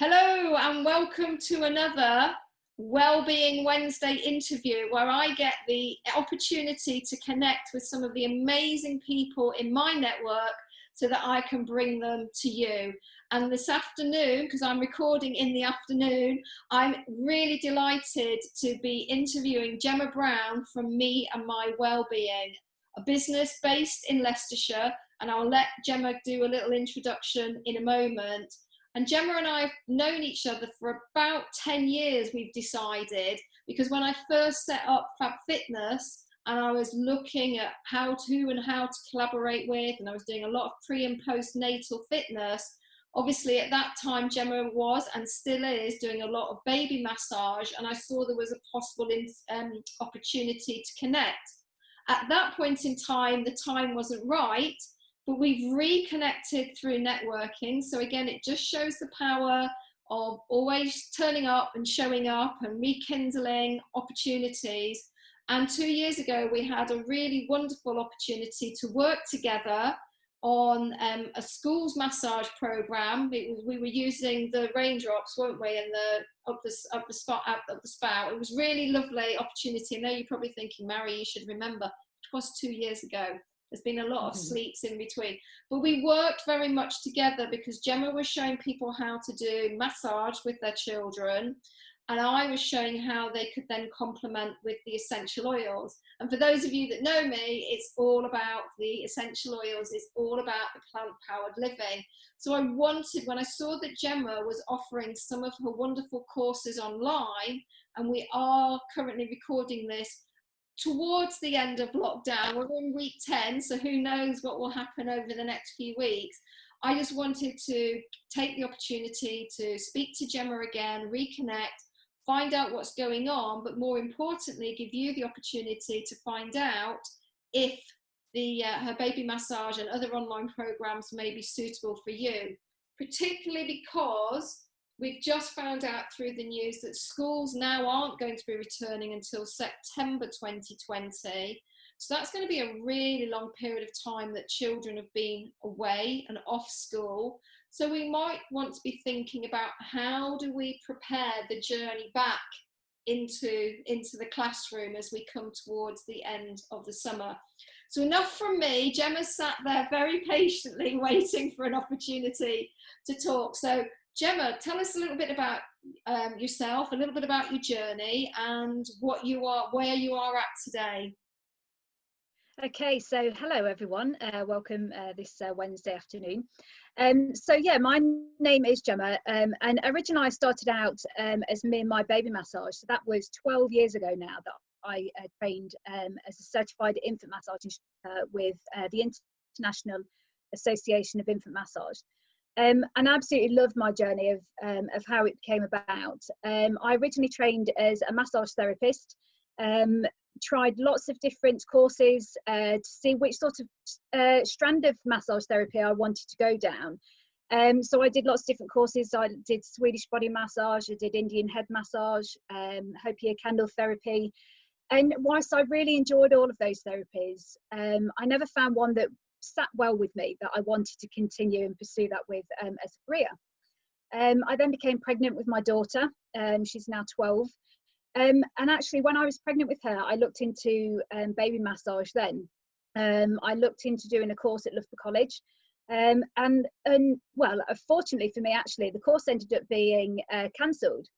Hello and welcome to another Wellbeing Wednesday interview where I get the opportunity to connect with some of the amazing people in my network so that I can bring them to you. And this afternoon, because I'm recording in the afternoon, I'm really delighted to be interviewing Gemma Brown from Me and My Wellbeing, a business based in Leicestershire, and I'll let Gemma do a little introduction in a moment. And Gemma and I have known each other for about 10 years, we've decided, because when I first set up Fab Fitness and I was looking at how to collaborate with, and I was doing a lot of pre and postnatal fitness, obviously at that time Gemma was and still is doing a lot of baby massage, and I saw there was a possible opportunity to connect. At that point in time, the time wasn't right, but we've reconnected through networking. So again, it just shows the power of always turning up and showing up and rekindling opportunities. And 2 years ago, we had a really wonderful opportunity to work together on a school's massage program. We were using the raindrops, weren't we, and up the spout. It was really lovely opportunity. I know you're probably thinking, Mary, you should remember, it was 2 years ago. There's been a lot of sleeps in between, but we worked very much together because Gemma was showing people how to do massage with their children, and I was showing how they could then complement with the essential oils. And for those of you that know me, it's all about the essential oils, it's all about the plant-powered living. So I wanted, when I saw that Gemma was offering some of her wonderful courses online, and we are currently recording this towards the end of lockdown, we're in week 10, so who knows what will happen over the next few weeks. I just wanted to take the opportunity to speak to Gemma again, reconnect, find out what's going on, but more importantly, give you the opportunity to find out if her baby massage and other online programs may be suitable for you, particularly because we've just found out through the news that schools now aren't going to be returning until September 2020. So that's going to be a really long period of time that children have been away and off school. So we might want to be thinking about how do we prepare the journey back into the classroom as we come towards the end of the summer. So enough from me. Gemma sat there very patiently waiting for an opportunity to talk. So Gemma, tell us a little bit about yourself, a little bit about your journey and where you are at today. Okay, so hello everyone, welcome this Wednesday afternoon. So yeah, my name is Gemma, and originally I started out as Me and My Baby Massage. So that was 12 years ago now that I trained as a certified infant massage instructor with the International Association of Infant Massage. And I absolutely loved my journey of how it came about. I originally trained as a massage therapist, tried lots of different courses to see which sort of strand of massage therapy I wanted to go down. So I did lots of different courses. I did Swedish body massage, I did Indian head massage, Hopi candle therapy. And whilst I really enjoyed all of those therapies, I never found one that sat well with me that I wanted to continue and pursue that with as a career. I then became pregnant with my daughter. She's now 12. And actually when I was pregnant with her, I looked into baby massage then. I looked into doing a course at Loughborough College. And well, fortunately for me, actually, the course ended up being cancelled.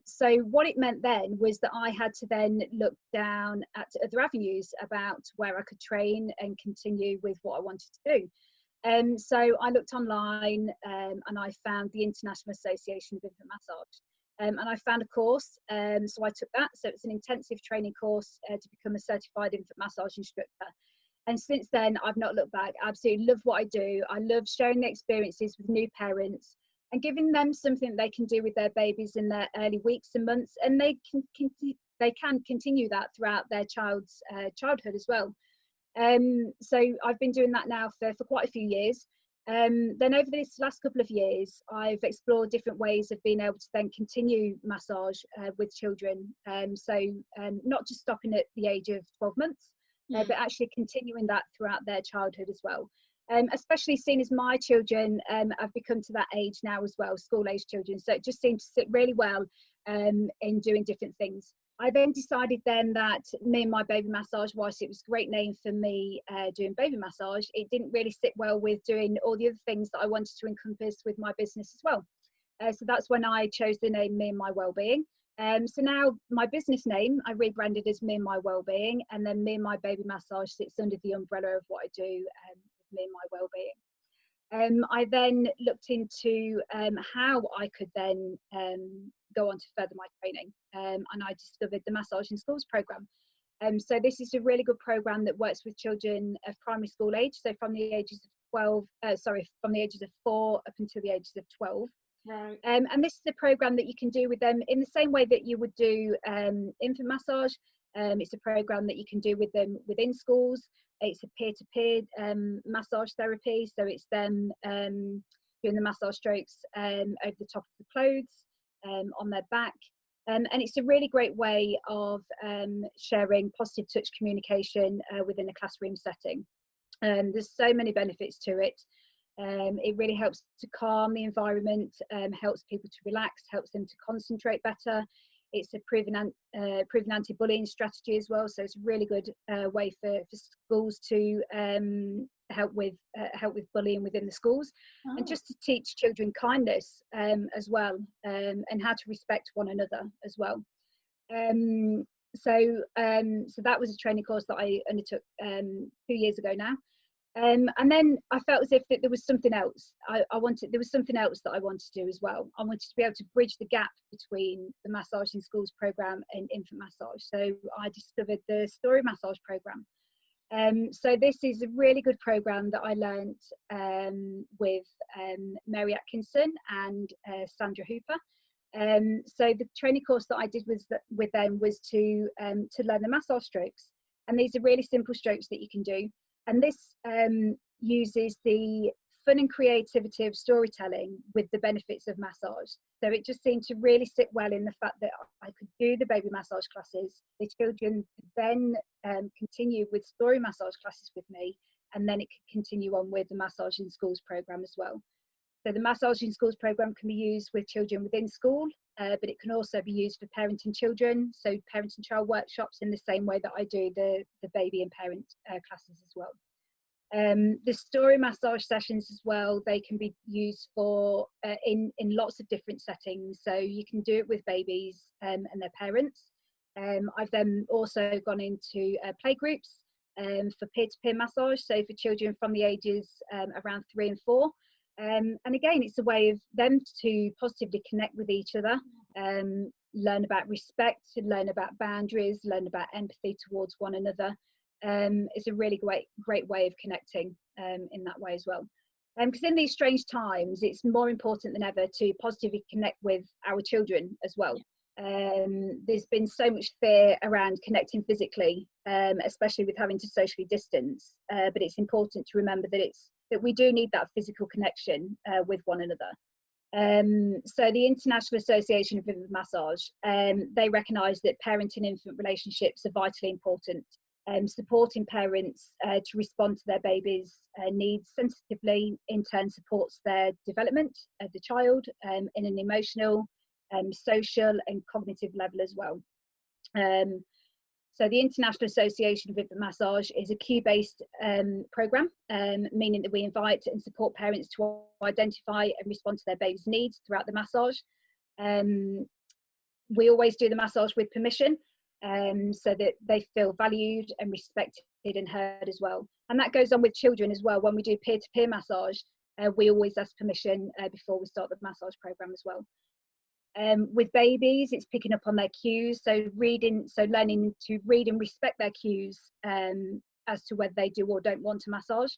So what it meant then was that I had to then look down at other avenues about where I could train and continue with what I wanted to do. So I looked online and I found the International Association of Infant Massage. And I found a course, so I took that. So it's an intensive training course to become a certified infant massage instructor. And since then, I've not looked back. I absolutely love what I do. I love sharing the experiences with new parents and giving them something they can do with their babies in their early weeks and months, and they can continue that throughout their child's childhood as well. So I've been doing that now for quite a few years. Then over this last couple of years, I've explored different ways of being able to then continue massage with children. So not just stopping at the age of 12 months, but actually continuing that throughout their childhood as well. especially seeing as my children have become to that age now as well, school age children. So it just seemed to sit really well in doing different things. I then decided then that Me and My Baby Massage, whilst it was a great name for me doing baby massage, it didn't really sit well with doing all the other things that I wanted to encompass with my business as well. So that's when I chose the name Me and My Wellbeing. So now my business name, I rebranded as Me and My Wellbeing, and then Me and My Baby Massage sits under the umbrella of what I do with Me and My Wellbeing. I then looked into how I could then go on to further my training, and I discovered the Massage in Schools program. So this is a really good program that works with children of primary school age, so from the ages of from the ages of 4 up until the ages of 12. Right. And this is a program that you can do with them in the same way that you would do infant massage. It's a program that you can do with them within schools. It's a peer-to-peer massage therapy, so it's them doing the massage strokes over the top of the clothes, on their back. And it's a really great way of sharing positive touch communication within a classroom setting. There's so many benefits to it. It really helps to calm the environment, helps people to relax, helps them to concentrate better. It's a proven anti-bullying strategy as well, so it's a really good way for schools to help with bullying within the schools, and just to teach children kindness as well, and how to respect one another as well. So that was a training course that I undertook 2 years ago now. And then I felt as if that there was something else. There was something else that I wanted to do as well. I wanted to be able to bridge the gap between the Massage in Schools program and infant massage. So I discovered the Story Massage program. So this is a really good program that I learnt with Mary Atkinson and Sandra Hooper. So the training course that I did with them was to learn the massage strokes, and these are really simple strokes that you can do. And this uses the fun and creativity of storytelling with the benefits of massage. So it just seemed to really sit well in the fact that I could do the baby massage classes, the children could then continue with story massage classes with me, and then it could continue on with the Massage in Schools program as well. So the Massage in Schools program can be used with children within school, but it can also be used for parent and children, so parent and child workshops in the same way that I do the baby and parent classes as well. The story massage sessions as well, they can be used for in lots of different settings, so you can do it with babies and their parents. I've then also gone into play groups for peer-to-peer massage, so for children from the ages around 3 and 4. And again, it's a way of them to positively connect with each other, learn about respect, learn about boundaries, learn about empathy towards one another. It's a really great way of connecting in that way as well. Because in these strange times, it's more important than ever to positively connect with our children as well. There's been so much fear around connecting physically, especially with having to socially distance, but it's important to remember that we do need that physical connection with one another. So the International Association of Infant Massage, they recognise that parent and infant relationships are vitally important. Supporting parents to respond to their baby's needs sensitively in turn supports their development of the child in an emotional, social and cognitive level as well. So the International Association of Infant Massage is a cue-based programme, meaning that we invite and support parents to identify and respond to their baby's needs throughout the massage. We always do the massage with permission, so that they feel valued and respected and heard as well. And that goes on with children as well. When we do peer-to-peer massage, we always ask permission before we start the massage programme as well. With babies, it's picking up on their cues, so learning to read and respect their cues as to whether they do or don't want a massage.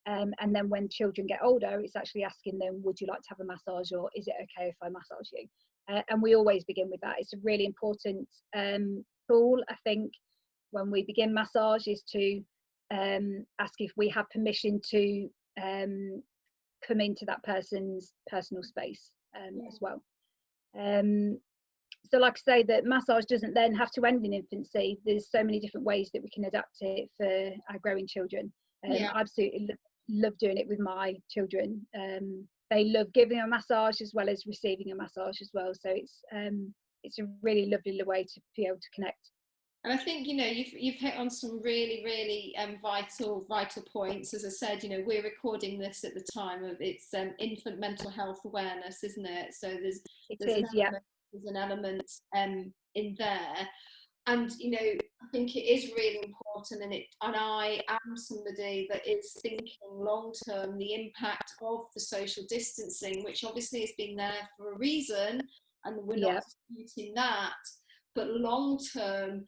And then when children get older, it's actually asking them, would you like to have a massage, or is it okay if I massage you? And we always begin with that. It's a really important tool, I think, when we begin massage, is to ask if we have permission to come into that person's personal space as well. So like I say, that massage doesn't then have to end in infancy. There's so many different ways that we can adapt it for our growing children. I absolutely love love doing it with my children. They love giving a massage as well as receiving a massage as well. So it's a really lovely way to be able to connect. And I think, you've hit on some really, really vital points. As I said, we're recording this at the time of it's Infant Mental Health Awareness, isn't it? So there's an element in there. And, I think it is really important, and I am somebody that is thinking long term, the impact of the social distancing, which obviously has been there for a reason, and we're not disputing that. But long term,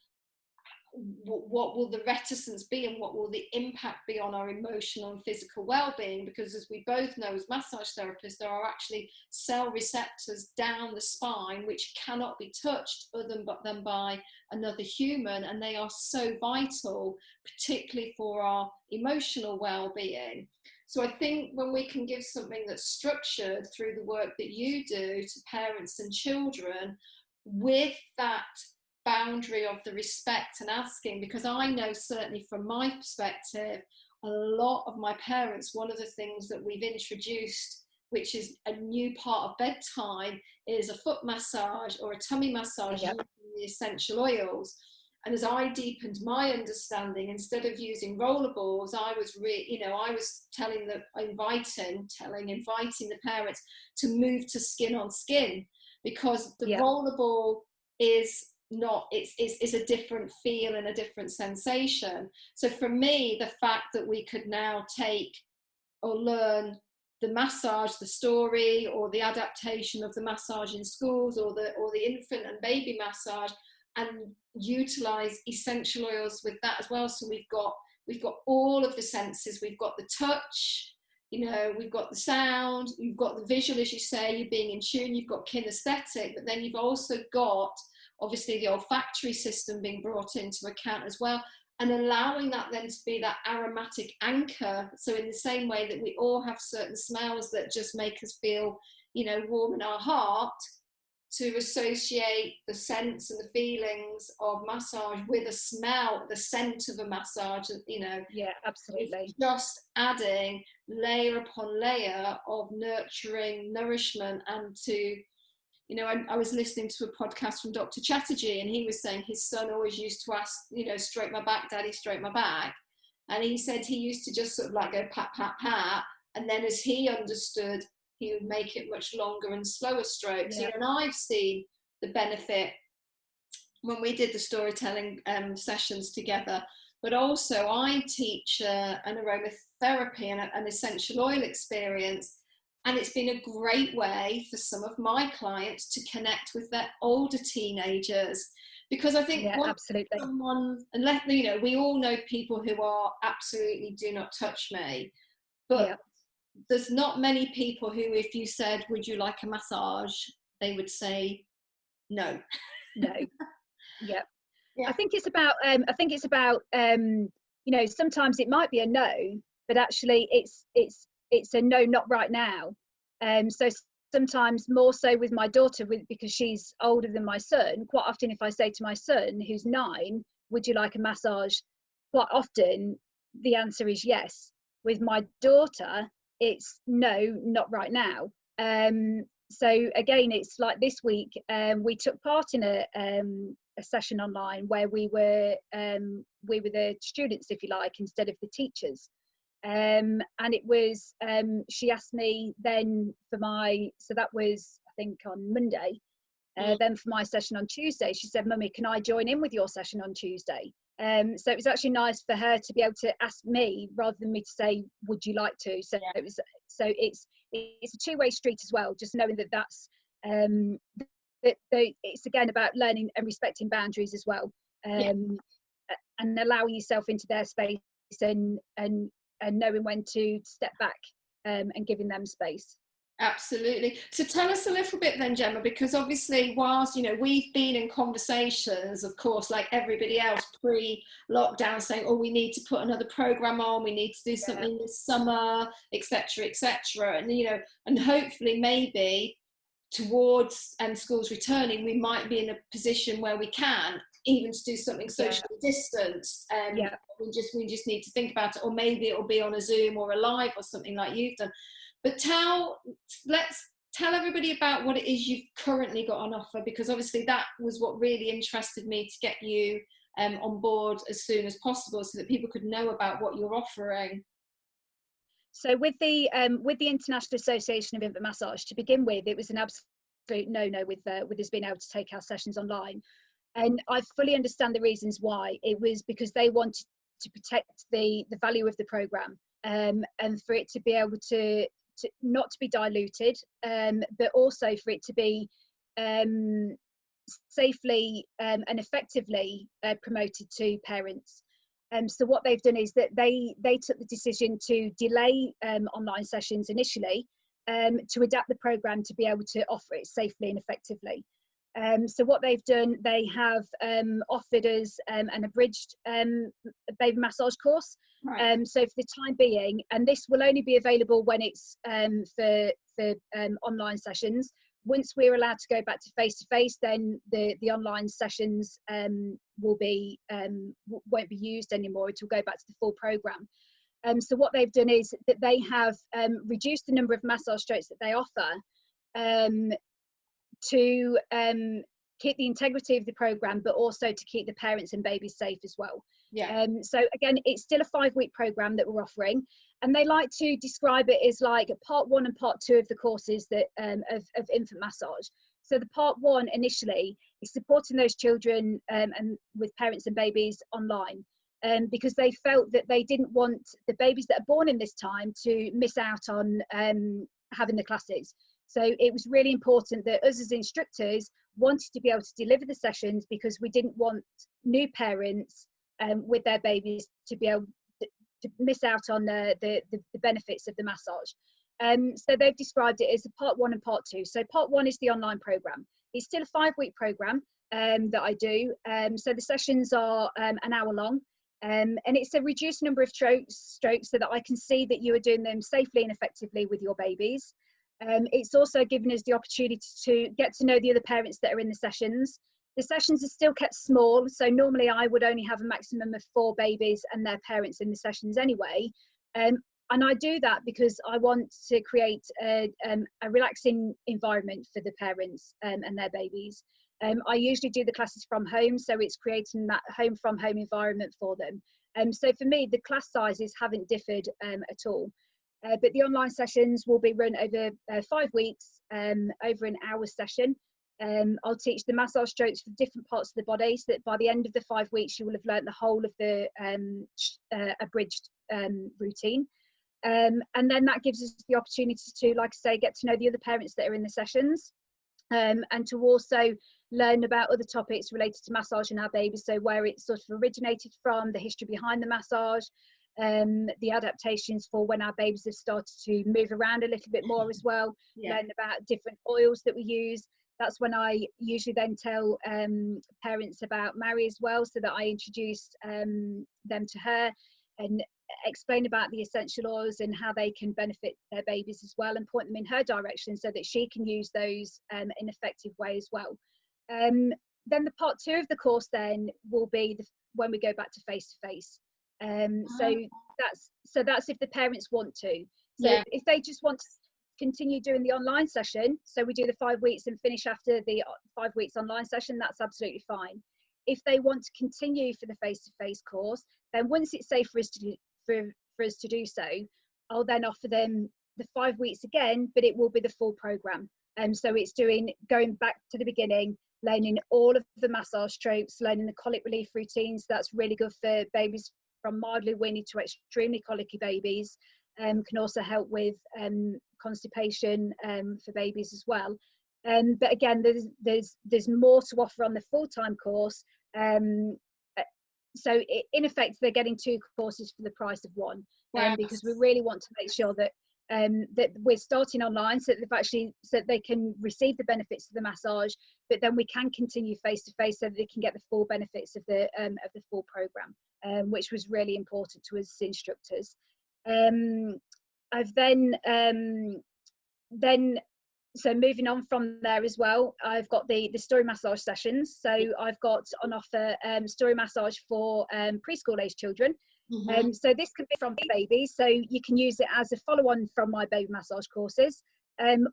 what will the reticence be, and what will the impact be on our emotional and physical well-being? Because as we both know as massage therapists, there are actually cell receptors down the spine which cannot be touched other than by another human, and they are so vital, particularly for our emotional well-being. So I think when we can give something that's structured through the work that you do to parents and children, with that boundary of the respect and asking, because I know certainly from my perspective, a lot of my parents, one of the things that we've introduced, which is a new part of bedtime, is a foot massage or a tummy massage using the essential oils. And as I deepened my understanding, instead of using rollerballs, I was inviting the parents to move to skin on skin, because the rollerball is not, it's a different feel and a different sensation. So for me, the fact that we could now take or learn the massage, the story, or the adaptation of the massage in schools, or the infant and baby massage, and utilize essential oils with that as well. So we've got all of the senses. We've got the touch, we've got the sound, you've got the visual, as you say, you're being in tune, you've got kinesthetic, but then you've also got obviously the olfactory system being brought into account as well, and allowing that then to be that aromatic anchor. So in the same way that we all have certain smells that just make us feel, warm in our heart, to associate the sense and the feelings of massage with a smell, the scent of a massage, absolutely, just adding layer upon layer of nurturing nourishment. And to I was listening to a podcast from Dr. Chatterjee, and he was saying his son always used to ask, stroke my back, daddy, stroke my back. And he said he used to just sort of like go pat, pat, pat. And then as he understood, he would make it much longer and slower strokes. And I've seen the benefit when we did the storytelling sessions together. But also I teach an aromatherapy and an essential oil experience. And it's been a great way for some of my clients to connect with their older teenagers. Because I think someone, unless, we all know people who are absolutely do not touch me. But there's not many people who, if you said, would you like a massage? They would say no. No. I think it's about, sometimes it might be a no, but actually it's a no, not right now. So sometimes more so with my daughter, because she's older than my son, quite often if I say to my son, who's 9, would you like a massage? Quite often the answer is yes. With my daughter, it's no, not right now. So again, it's like this week, we took part in a session online where we were the students, if you like, instead of the teachers. And it was, she asked me then so that was, I think, on Monday. Then for my session on Tuesday, she said, Mummy, can I join in with your session on Tuesday? So it was actually nice for her to be able to ask me rather than me to say, would you like to? So it's a two-way street as well, just knowing that's it's again about learning and respecting boundaries as well, and allowing yourself into their space and knowing when to step back and giving them space. Absolutely. So tell us a little bit then, Gemma, because obviously whilst, we've been in conversations, of course, like everybody else pre-lockdown, saying, oh, we need to put another program on, we need to do something this summer, etc., etc. And, and hopefully maybe towards schools returning, we might be in a position where we can even to do something socially distanced. We just need to think about it, or maybe it'll be on a Zoom or a live or something like you've done. But let's tell everybody about what it is you've currently got on offer, because obviously that was what really interested me to get you on board as soon as possible, so that people could know about what you're offering. So with the International Association of Infant Massage, to begin with, it was an absolute no-no with us being able to take our sessions online. And I fully understand the reasons why. It was because they wanted to protect the value of the programme, and for it to be able to not to be diluted, but also for it to be safely and effectively promoted to parents. So what they've done is that they took the decision to delay online sessions initially, to adapt the programme to be able to offer it safely and effectively. So what they've done, they have offered us an abridged baby massage course. Right. So for the time being, and this will only be available when it's for online sessions. Once we're allowed to go back to face-to-face, then the online sessions won't be used anymore. It will go back to the full programme. So what they've done is that they have reduced the number of massage strokes that they offer, to keep the integrity of the programme, but also to keep the parents and babies safe as well. Yeah. So again, it's still a 5-week programme that we're offering, and they like to describe it as like part 1 and part 2 of the courses that of infant massage. So the part 1 initially is supporting those children and with parents and babies online, because they felt that they didn't want the babies that are born in this time to miss out on having the classes. So it was really important that us as instructors wanted to be able to deliver the sessions, because we didn't want new parents with their babies to be able to miss out on the benefits of the massage. So they've described it as a part 1 and part 2. So part 1 is the online programme. It's still a 5-week programme that I do. So the sessions are an hour long. And it's a reduced number of strokes so that I can see that you are doing them safely and effectively with your babies. It's also given us the opportunity to get to know the other parents that are in the sessions. The sessions are still kept small, so normally I would only have a maximum of 4 babies and their parents in the sessions anyway. And I do that because I want to create a relaxing environment for the parents and their babies. I usually do the classes from home, so it's creating that home from home environment for them. So for me, the class sizes haven't differed at all. But the online sessions will be run over 5 weeks, over an hour session. I'll teach the massage strokes for different parts of the body, so that by the end of the 5 weeks, you will have learnt the whole of the abridged routine. And then that gives us the opportunity to, like I say, get to know the other parents that are in the sessions, and to also learn about other topics related to massage in our babies, so where it sort of originated from, the history behind the massage, the adaptations for when our babies have started to move around a little bit more as well. Yeah. Learn about different oils that we use. That's when I usually then tell parents about Mary as well, so that I introduce them to her and explain about the essential oils and how they can benefit their babies as well, and point them in her direction so that she can use those in an effective way as well. Then the part 2 of the course then will be when we go back to face-to-face. So that's if the parents want to. So yeah. If they just want to continue doing the online session, so we do the 5 weeks and finish after the 5 weeks online session, that's absolutely fine. If they want to continue for the face-to-face course, then once it's safe for us to do so, I'll then offer them the 5 weeks again, but it will be the full program. So it's going back to the beginning, learning all of the massage strokes, learning the colic relief routines. That's really good for babies from mildly weaned to extremely colicky babies. Can also help with constipation for babies as well. But again, there's more to offer on the full-time course. So in effect, they're getting 2 courses for the price of 1, because we really want to make sure that that we're starting online, so that so that they can receive the benefits of the massage, but then we can continue face-to-face so that they can get the full benefits of the full program, which was really important to us as instructors. I've then So moving on from there as well, I've got the story massage sessions. So I've got on offer story massage for preschool age children. So this can be from babies, so you can use it as a follow-on from my baby massage courses,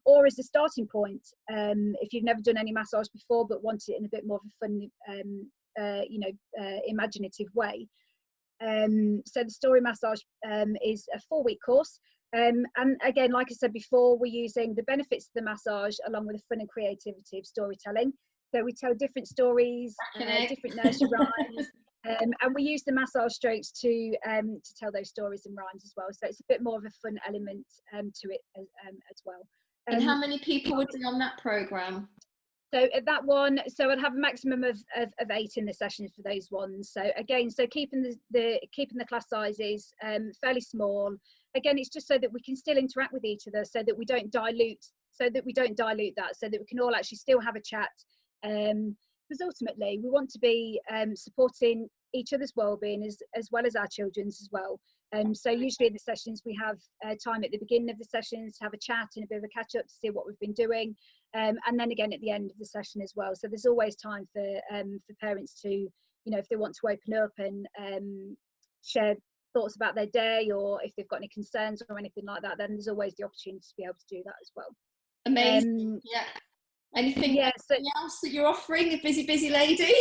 or as a starting point if you've never done any massage before but want it in a bit more of a fun imaginative way. So the story massage is a 4-week course, and again, like I said before, we're using the benefits of the massage along with the fun and creativity of storytelling. So we tell different stories, different nursery rhymes, and we use the massage strokes to tell those stories and rhymes as well. So it's a bit more of a fun element to it as well. And how many people would be on that program? So at that one, so I'd have a maximum of 8 in the sessions for those ones. So again, so keeping the class sizes fairly small. Again, it's just so that we can still interact with each other, so that we don't dilute that, so that we can all actually still have a chat. Because ultimately, we want to be supporting each other's well-being as well as our children's as well. So usually in the sessions, we have time at the beginning of the sessions to have a chat and a bit of a catch up to see what we've been doing, and then again at the end of the session as well. So there's always time for parents to, you know, if they want to open up and share thoughts about their day, or if they've got any concerns or anything like that, then there's always the opportunity to be able to do that as well. Amazing. Anything else that you're offering, a busy lady?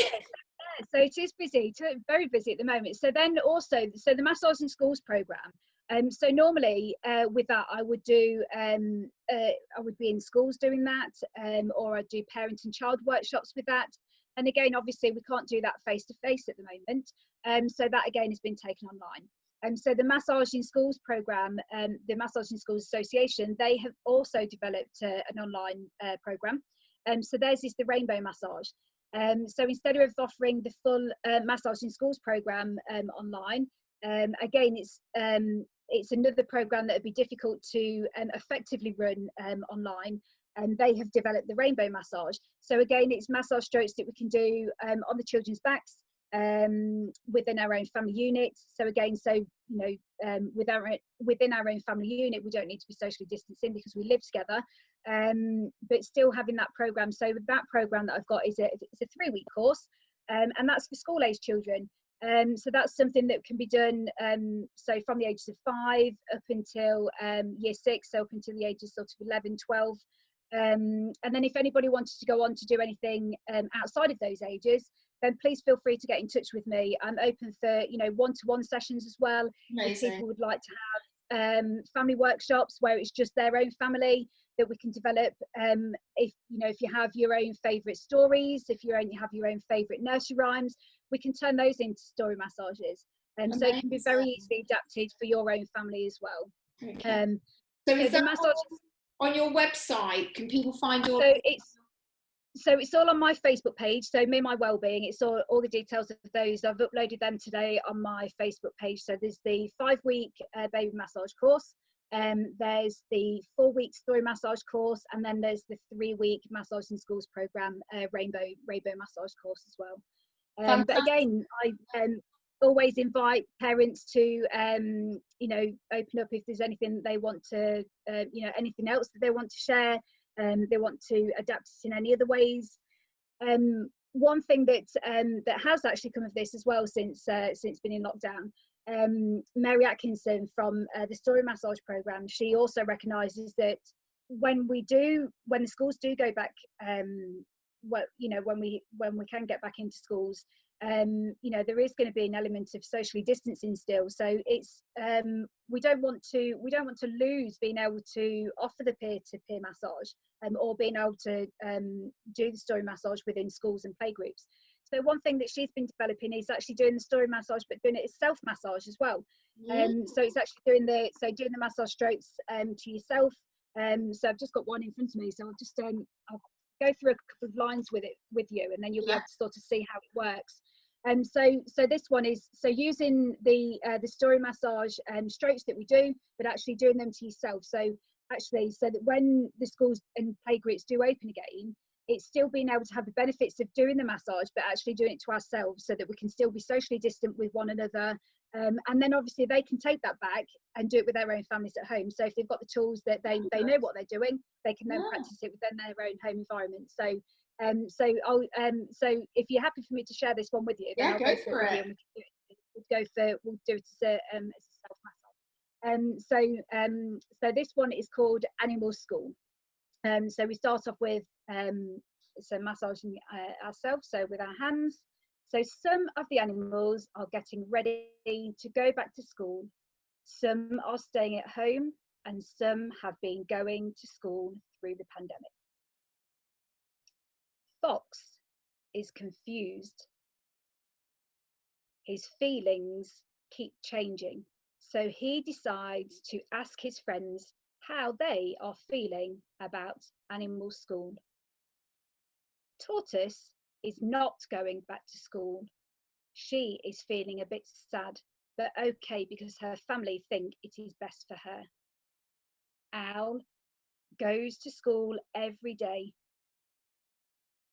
So it is busy, very busy at the moment. So then also, so the Massage in Schools program. So normally with that, I would do, I would be in schools doing that, or I'd do parent and child workshops with that. And again, obviously, we can't do that face to face at the moment. So that again has been taken online. So the Massage in Schools program, the Massage in Schools Association, they have also developed an online program. So theirs is the Rainbow Massage. So instead of offering the full Massage in Schools program online, again, it's another program that would be difficult to effectively run online, and they have developed the Rainbow Massage. So again, it's massage strokes that we can do on the children's backs within our own family unit. So again, so you know, within our own family unit, we don't need to be socially distancing because we live together. But still having that program. So that program that I've got is it's a 3-week course, and that's for school age children. So that's something that can be done so from the ages of 5 up until year 6, so up until the ages sort of 11, 12. And then if anybody wanted to go on to do anything outside of those ages, then please feel free to get in touch with me. I'm open for, you know, one-to-one sessions as well. Amazing. If people would like to have family workshops where it's just their own family that we can develop. If you know, if you have your own favourite stories, if you have your own favourite nursery rhymes, we can turn those into story massages. So it can be very easily adapted for your own family as well. Okay. So is that massage on your website? Can people find your? So it's all on my Facebook page. So Me, My Wellbeing. It's all the details of those. I've uploaded them today on my Facebook page. So there's the 5-week baby massage course. There's the 4-week story massage course, and then there's the 3-week Massage in Schools program, Rainbow massage course as well. But again, I always invite parents to you know, open up if there's anything that they want to you know, anything else that they want to share. They want to adapt it in any other ways. One thing that that has actually come of this as well since been in lockdown, Mary Atkinson from the Story Massage program, she also recognises that when the schools do go back, well, you know, when we can get back into schools, you know, there is going to be an element of socially distancing still. So it's we don't want to lose being able to offer the peer-to-peer massage, or being able to do the story massage within schools and playgroups. So one thing that she's been developing is actually doing the story massage, but doing it as self-massage as well. So it's actually doing the massage strokes to yourself. So I've just got one in front of me, so I'll just I'll go through a couple of lines with you, and then you'll be able to sort of see how it works. So this one is using the story massage strokes that we do, but actually doing them to yourself. So actually, so that when the schools and playgroups do open again, it's still being able to have the benefits of doing the massage, but actually doing it to ourselves so that we can still be socially distant with one another. And then obviously they can take that back and do it with their own families at home. So if they've got the tools that they know what they're doing, they can then practice it within their own home environment. So so if you're happy for me to share this one with you, then I'll go for it with you, and we'll do it as a self massage. So this one is called Animal School. So we start off with so massaging ourselves, so with our hands. So some of the animals are getting ready to go back to school, some are staying at home, and some have been going to school through the pandemic. Fox is confused. His feelings keep changing, so he decides to ask his friends how they are feeling about animal school. Tortoise is not going back to school. She is feeling a bit sad, but okay because her family think it is best for her. Owl goes to school every day.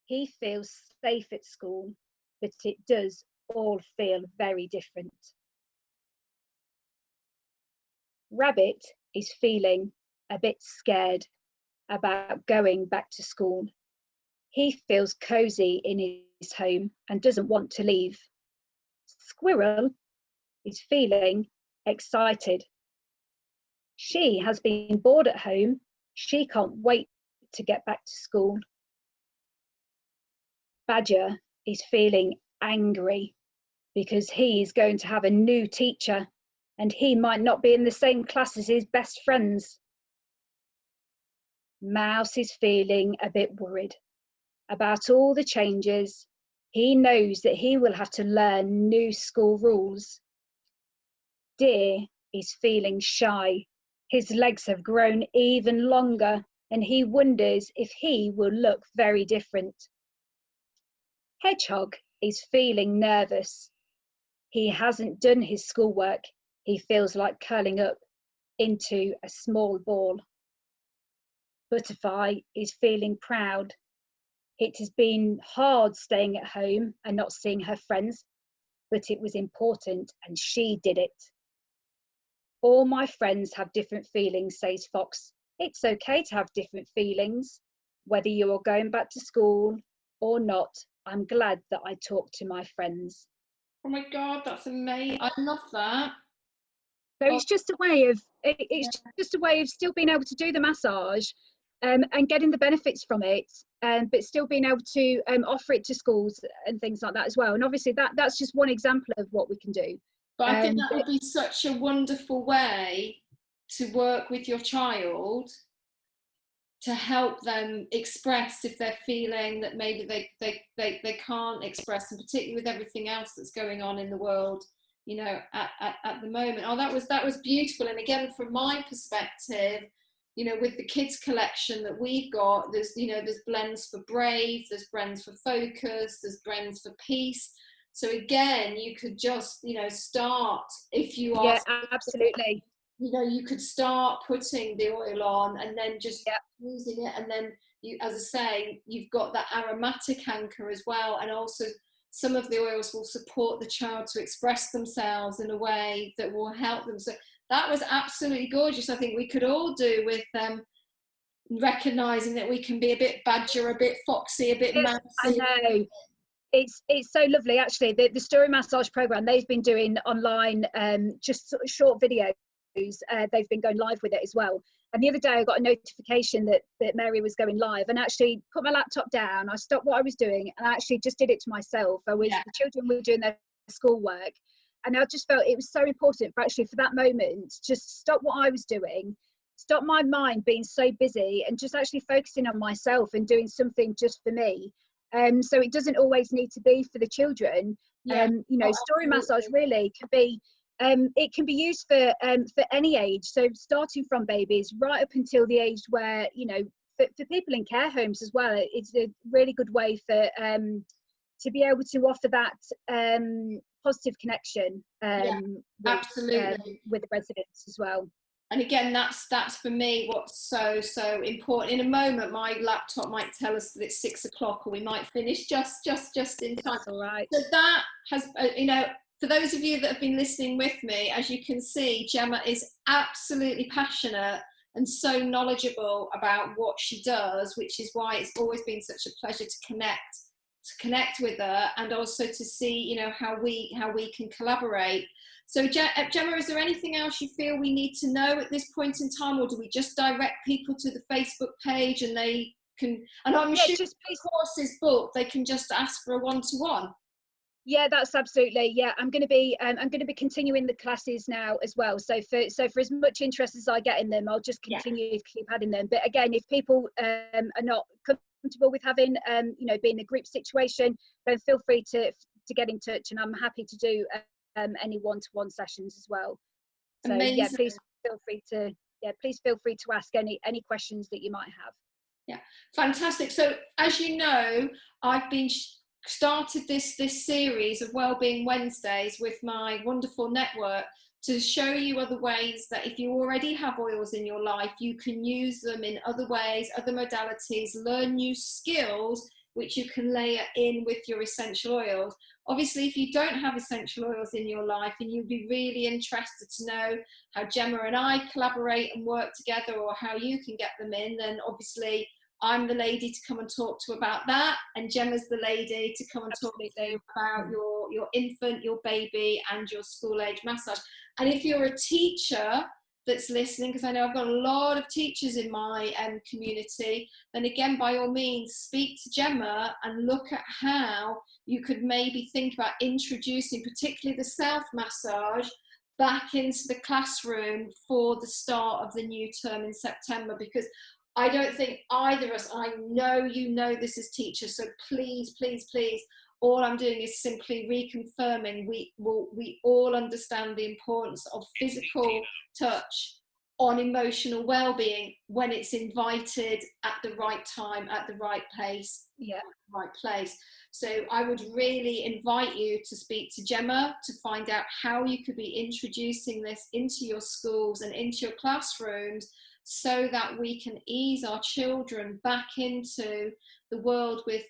He feels safe at school, but it does all feel very different. Rabbit is feeling a bit scared about going back to school. He feels cozy in his home and doesn't want to leave. Squirrel is feeling excited. She has been bored at home. She can't wait to get back to school. Badger is feeling angry because he is going to have a new teacher and he might not be in the same class as his best friends. Mouse is feeling a bit worried about all the changes. He knows that he will have to learn new school rules. Deer is feeling shy. His legs have grown even longer and he wonders if he will look very different. Hedgehog is feeling nervous. He hasn't done his schoolwork. He feels like curling up into a small ball. Butterfly is feeling proud. It has been hard staying at home and not seeing her friends, but it was important and she did it. All my friends have different feelings, says Fox. It's okay to have different feelings. Whether you are going back to school or not, I'm glad that I talk to my friends. Oh my God, that's amazing. I love that. So it's just a way of still being able to do the massage and getting the benefits from it, but still being able to offer it to schools and things like that as well. And obviously that's just one example of what we can do. But I think that would be such a wonderful way to work with your child to help them express if they're feeling that maybe they can't express, and particularly with everything else that's going on in the world, you know, at the moment. Oh, that was beautiful. And again, from my perspective, you know, with the kids collection that we've got, there's blends for brave, there's blends for focus, there's blends for peace. So again, you could just, you know, start if you are. Yeah, absolutely. You know, you could start putting the oil on and then just using it, and then you, as I say, you've got that aromatic anchor as well, and also some of the oils will support the child to express themselves in a way that will help them. So that was absolutely gorgeous. I think we could all do with recognizing that we can be a bit badger, a bit foxy, a bit mousy. I know. It's so lovely, actually. The Story Massage program, they've been doing online just sort of short videos. They've been going live with it as well. And the other day I got a notification that Mary was going live, and actually put my laptop down. I stopped what I was doing and I actually just did it to myself. The children were doing their schoolwork, and I just felt it was so important for that moment, just stop what I was doing, stop my mind being so busy, and just actually focusing on myself and doing something just for me. So it doesn't always need to be for the children. You know, story massage really can be it can be used for any age, so starting from babies right up until the age where, you know, for people in care homes as well. It's a really good way for to be able to offer that positive connection absolutely with the residents as well. And again, that's for me what's so important. In a moment, my laptop might tell us that it's 6 o'clock, or we might finish just in time. That's all right. So that has, you know, for those of you that have been listening with me, as you can see, Gemma is absolutely passionate and so knowledgeable about what she does, which is why it's always been such a pleasure to connect with her, and also to see, you know, how we can collaborate. So Gemma, is there anything else you feel we need to know at this point in time, or do we just direct people to the Facebook page and they can, and I'm sure just the course is booked, they can just ask for a one-to-one? Yeah, that's absolutely. Yeah, I'm going to be continuing the classes now as well. So for as much interest as I get in them, I'll just continue to keep adding them. But again, if people are not comfortable with having you know, being a group situation, then feel free to get in touch, and I'm happy to do any one-to-one sessions as well. So Amazing. yeah, please feel free to ask any questions that you might have. Yeah, fantastic. So as you know, I've been started this series of Wellbeing Wednesdays with my wonderful network to show you other ways that if you already have oils in your life, you can use them in other ways, other modalities, learn new skills which you can layer in with your essential oils. Obviously, if you don't have essential oils in your life and you'd be really interested to know how Gemma and I collaborate and work together, or how you can get them in, then obviously I'm the lady to come and talk to about that, and Gemma's the lady to come and talk to you about your infant, your baby, and your school age massage. And if you're a teacher that's listening, because I know I've got a lot of teachers in my community, then again, by all means, speak to Gemma and look at how you could maybe think about introducing particularly the self massage back into the classroom for the start of the new term in September, because I don't think either of us, I know you know this as teachers, so please, please, please, all I'm doing is simply reconfirming we all understand the importance of physical touch on emotional well-being when it's invited at the right time, at the right place, right place. So I would really invite you to speak to Gemma to find out how you could be introducing this into your schools and into your classrooms, so that we can ease our children back into the world with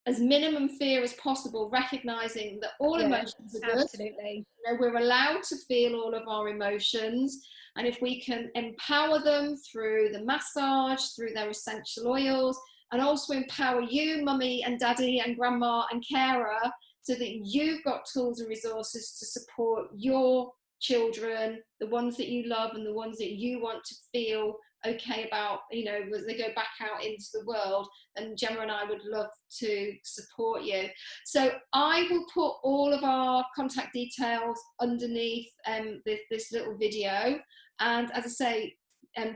as minimum fear as possible, recognizing that all emotions are good. Absolutely. You know, we're allowed to feel all of our emotions, and if we can empower them through the massage, through their essential oils, and also empower you, mummy and daddy and grandma and carer, so that you've got tools and resources to support your children, the ones that you love and the ones that you want to feel okay about, you know, as they go back out into the world. And Gemma and I would love to support you. So I will put all of our contact details underneath this little video, and as I say,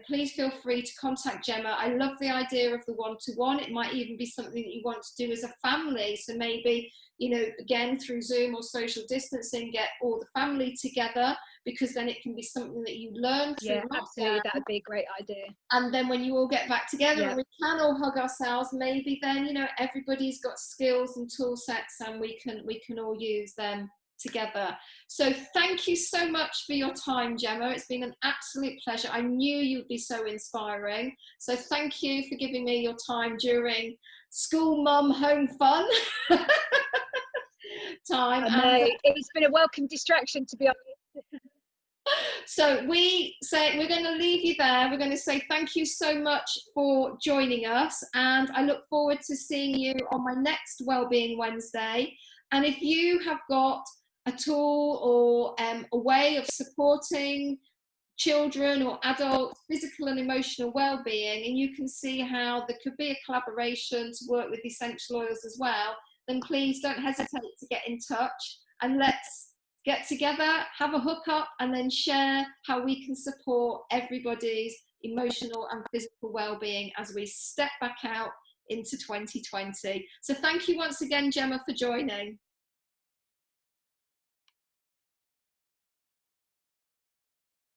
please feel free to contact Gemma. I love the idea of the one-to-one. It might even be something that you want to do as a family. So maybe, you know, again, through Zoom or social distancing, get all the family together, because then it can be something that you learn through. Yeah, absolutely. That would be a great idea. And then when you all get back together and we can all hug ourselves, maybe then, you know, everybody's got skills and tool sets, and we can all use them together. So thank you so much for your time, Gemma. It's been an absolute pleasure. I knew you'd be so inspiring. So thank you for giving me your time during school mum home fun time. It's been a welcome distraction, to be honest. So we're going to leave you there. We're going to say thank you so much for joining us, and I look forward to seeing you on my next Wellbeing Wednesday. And if you have got a tool or a way of supporting children or adults' physical and emotional well-being, and you can see how there could be a collaboration to work with essential oils as well, then please don't hesitate to get in touch, and let's get together, have a hookup, and then share how we can support everybody's emotional and physical well-being as we step back out into 2020. So thank you once again, Gemma, for joining.